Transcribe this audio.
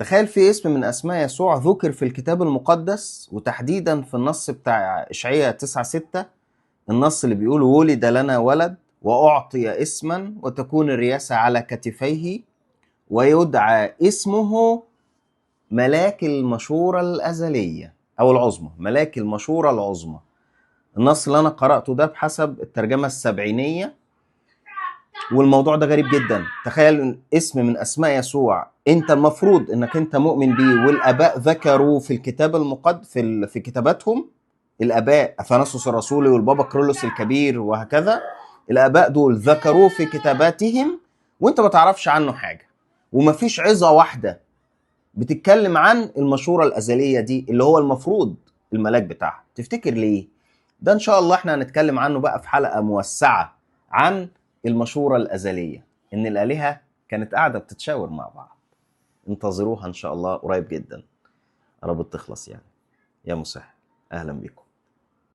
تخيل في اسم من اسماء يسوع ذكر في الكتاب المقدس، وتحديدا في النص بتاع اشعياء 9:6، النص اللي بيقول ولد لنا ولد واعطي اسما وتكون الرياسة على كتفيه ويدعى اسمه ملاك المشورة الأزلية أو العظمى، ملاك المشورة العظمى. النص اللي أنا قرأته ده بحسب الترجمة السبعينية، والموضوع ده غريب جدا. تخيل اسم من أسماء يسوع أنت المفروض أنك أنت مؤمن بيه، والآباء ذكروا في الكتاب المقدس في كتاباتهم، الآباء أثناسوس الرسولي والبابا كرولوس الكبير وهكذا، الآباء دول ذكروه في كتاباتهم وأنت ما تعرفش عنه حاجة، ومفيش عظة واحدة بتتكلم عن المشورة الأزلية دي اللي هو المفروض الملاك بتاعها. تفتكر ليه؟ ده إن شاء الله احنا هنتكلم عنه بقى في حلقة موسعة عن المشورة الأزلية، إن الآلهة كانت قاعدة بتتشاور مع بعض. انتظروها إن شاء الله قريب جدا، قربت تخلص يعني. يا مسهل، أهلا بكم.